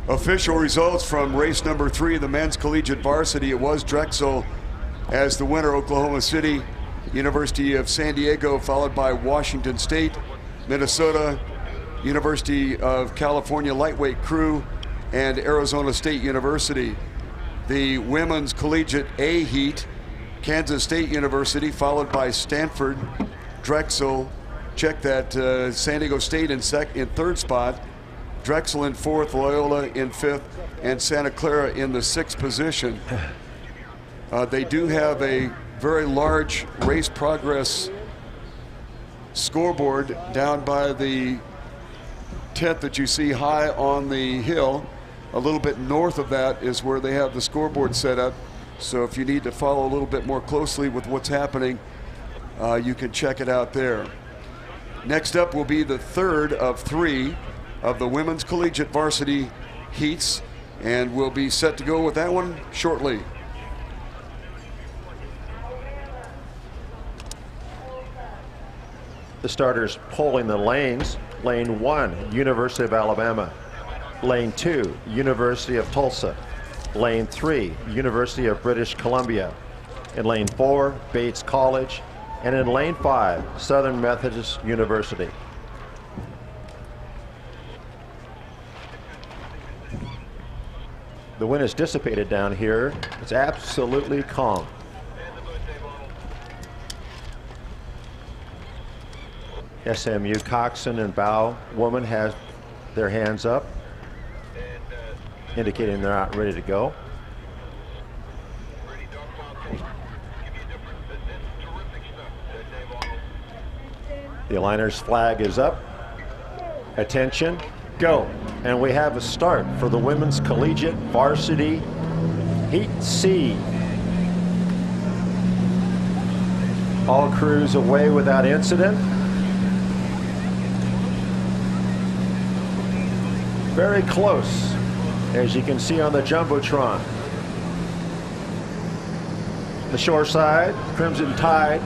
Official results from race number 3, the men's collegiate varsity. It was Drexel as the winner, Oklahoma City, University of San Diego, followed by Washington State, Minnesota, University of California lightweight crew, and Arizona State University. The women's collegiate A heat, Kansas State University, followed by Stanford, Drexel, check that, San Diego State in third spot, Drexel in fourth, Loyola in fifth, and Santa Clara in the sixth position. They do have a very large race progress scoreboard down by the tent that you see high on the hill. A little bit north of that is where they have the scoreboard set up. So if you need to follow a little bit more closely with what's happening, you can check it out there. Next up will be the third of 3 of the women's collegiate varsity heats, and we'll be set to go with that one shortly. The starters polling the lanes. Lane 1, University of Alabama. Lane 2, University of Tulsa. Lane 3, University of British Columbia. In lane 4, Bates College. And in lane 5, Southern Methodist University. The wind is dissipated down here. It's absolutely calm. SMU coxswain and bow woman has their hands up, indicating they're not ready to go. The aligner's flag is up. Attention, go. And we have a start for the women's collegiate varsity Heat C. All crews away without incident. Very close, as you can see on the Jumbotron. The shore side, Crimson Tide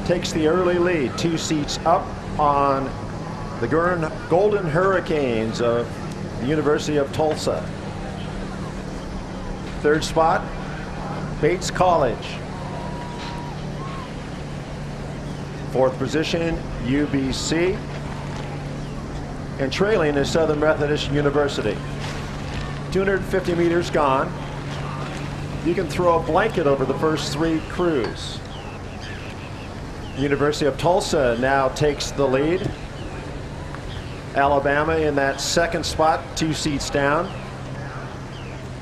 takes the early lead, 2 seats up on the Golden Hurricanes of the University of Tulsa. Third spot, Bates College. Fourth position, UBC. And trailing is Southern Methodist University. 250 meters gone. You can throw a blanket over the first 3 crews. University of Tulsa now takes the lead. Alabama in that second spot, 2 seats down.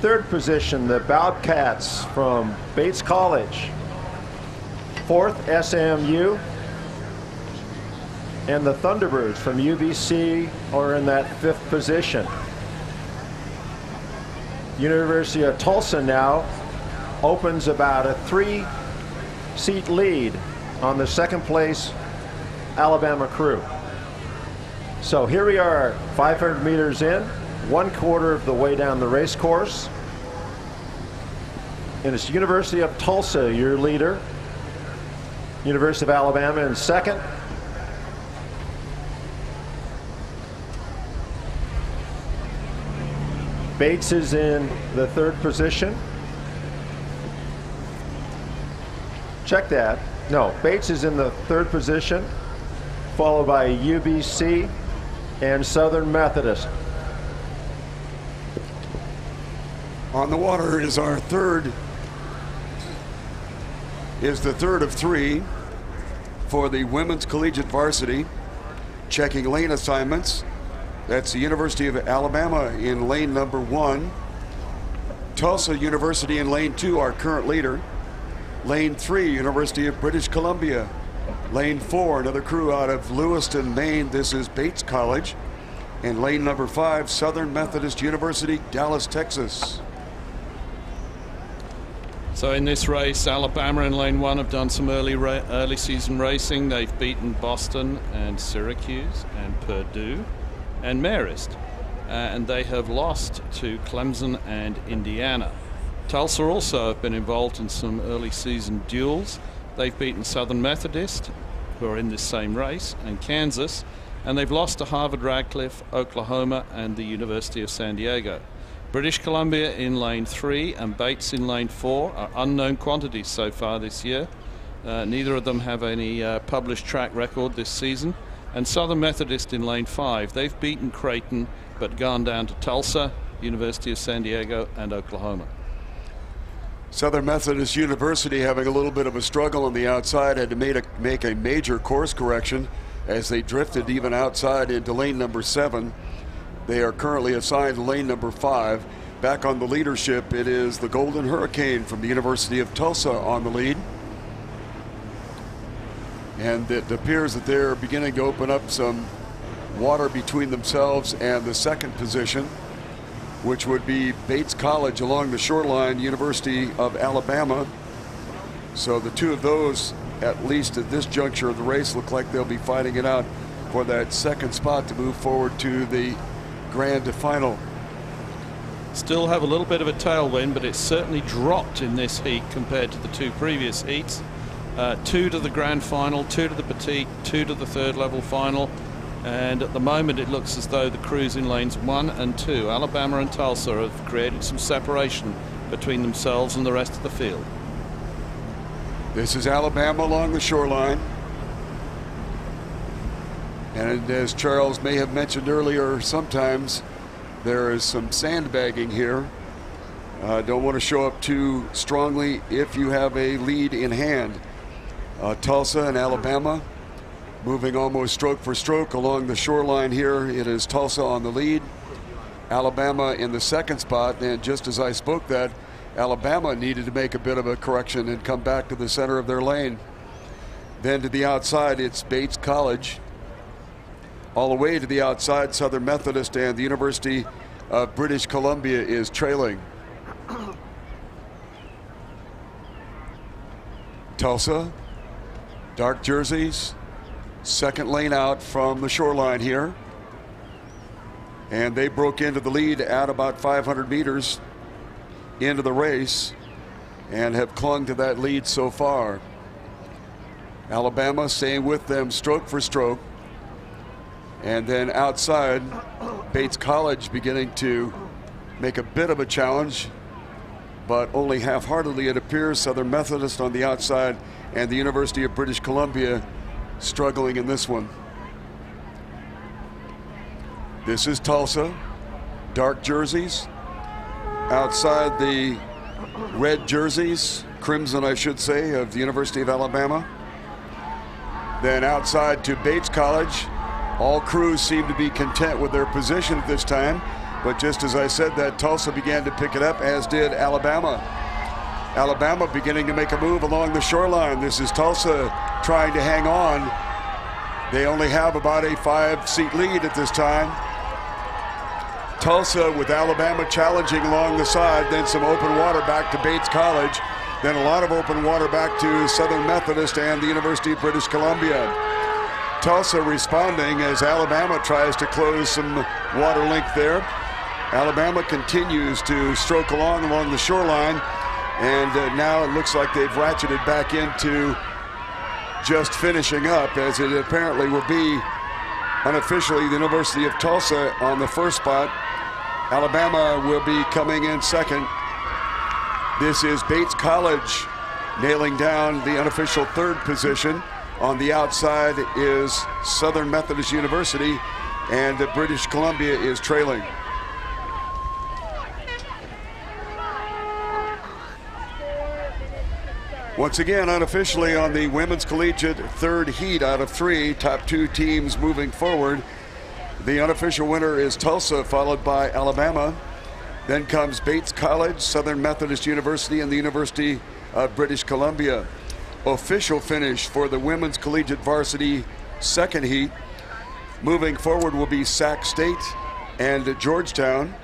Third position, the Bobcats from Bates College. Fourth, SMU. And the Thunderbirds from UBC are in that 5th position. University of Tulsa now opens about a 3-seat lead on the second place Alabama crew. So here we are, 500 meters in, 1/4 of the way down the race course. And it's University of Tulsa, your leader. University of Alabama in second. Bates is in the 3rd position. Check that. No, Bates is in the 3rd position, followed by UBC and Southern Methodist. On the water is our the third of 3 for the women's collegiate varsity. Checking lane assignments. That's the University of Alabama in lane number 1. Tulsa University in lane 2, our current leader. Lane 3, University of British Columbia. Lane 4, another crew out of Lewiston, Maine. This is Bates College. And lane number 5, Southern Methodist University, Dallas, Texas. So in this race, Alabama in lane 1 have done some early season racing. They've beaten Boston and Syracuse and Purdue and Marist, and they have lost to Clemson and Indiana. Tulsa also have been involved in some early season duels. They've beaten Southern Methodist, who are in this same race, and Kansas, and they've lost to Harvard Radcliffe, Oklahoma, and the University of San Diego. British Columbia in lane 3 and Bates in lane 4 are unknown quantities so far this year. Neither of them have any published track record this season. And Southern Methodist in lane 5. They've beaten Creighton but gone down to Tulsa, University of San Diego, and Oklahoma. Southern Methodist University having a little bit of a struggle on the outside, had to make a major course correction as they drifted even outside into lane number 7. They are currently assigned to lane number 5. Back on the leadership, it is the Golden Hurricane from the University of Tulsa on the lead. And it appears that they're beginning to open up some water between themselves and the second position, which would be Bates College along the shoreline, University of Alabama. So the two of those, at least at this juncture of the race, look like they'll be fighting it out for that second spot to move forward to the grand final. Still have a little bit of a tailwind, but it's certainly dropped in this heat compared to the two previous heats. 2 to the grand final, 2 to the petite, 2 to the third level final, and at the moment it looks as though the crews in lanes 1 and 2, Alabama and Tulsa, have created some separation between themselves and the rest of the field. This is Alabama along the shoreline, and as Charles may have mentioned earlier, sometimes there is some sandbagging here. Don't want to show up too strongly if you have a lead in hand. Tulsa and Alabama moving almost stroke for stroke along the shoreline here. It is Tulsa on the lead, Alabama in the second spot, and just as I spoke that, Alabama needed to make a bit of a correction and come back to the center of their lane. Then to the outside, it's Bates College. All the way to the outside, Southern Methodist and the University of British Columbia is trailing. Tulsa, dark jerseys, second lane out from the shoreline here. And they broke into the lead at about 500 meters into the race and have clung to that lead so far. Alabama staying with them stroke for stroke. And then outside, Bates College beginning to make a bit of a challenge, but only half-heartedly it appears. Southern Methodist on the outside and the University of British Columbia struggling in this one. This is Tulsa, dark jerseys. Outside, the red jerseys, crimson I should say, of the University of Alabama. Then outside to Bates College. All crews seem to be content with their position at this time, but just as I said that, Tulsa began to pick it up, as did Alabama. Alabama beginning to make a move along the shoreline. This is Tulsa trying to hang on. They only have about a 5-seat lead at this time. Tulsa with Alabama challenging along the side, then some open water back to Bates College, then a lot of open water back to Southern Methodist and the University of British Columbia. Tulsa responding as Alabama tries to close some water length there. Alabama continues to stroke along the shoreline, and now it looks like they've ratcheted back into just finishing up, as it apparently will be unofficially the University of Tulsa on the first spot. Alabama will be coming in second. This is Bates College nailing down the unofficial third position. On the outside is Southern Methodist University, and British Columbia is trailing. Once again, unofficially on the women's collegiate third heat out of 3, top 2 teams moving forward. The unofficial winner is Tulsa, followed by Alabama. Then comes Bates College, Southern Methodist University, and the University of British Columbia. Official finish for the women's collegiate varsity second heat. Moving forward will be Sac State and Georgetown.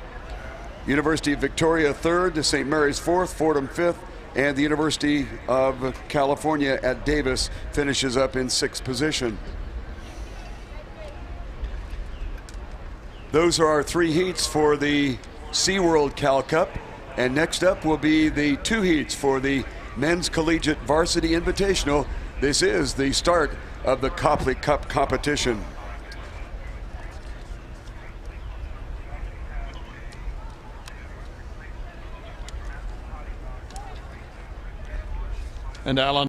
University of Victoria third, St. Mary's fourth, Fordham fifth, and the University of California at Davis finishes up in 6th position. Those are our 3 heats for the SeaWorld Cal Cup, and next up will be the 2 heats for the Men's Collegiate Varsity Invitational. This is the start of the Copley Cup competition. And Alan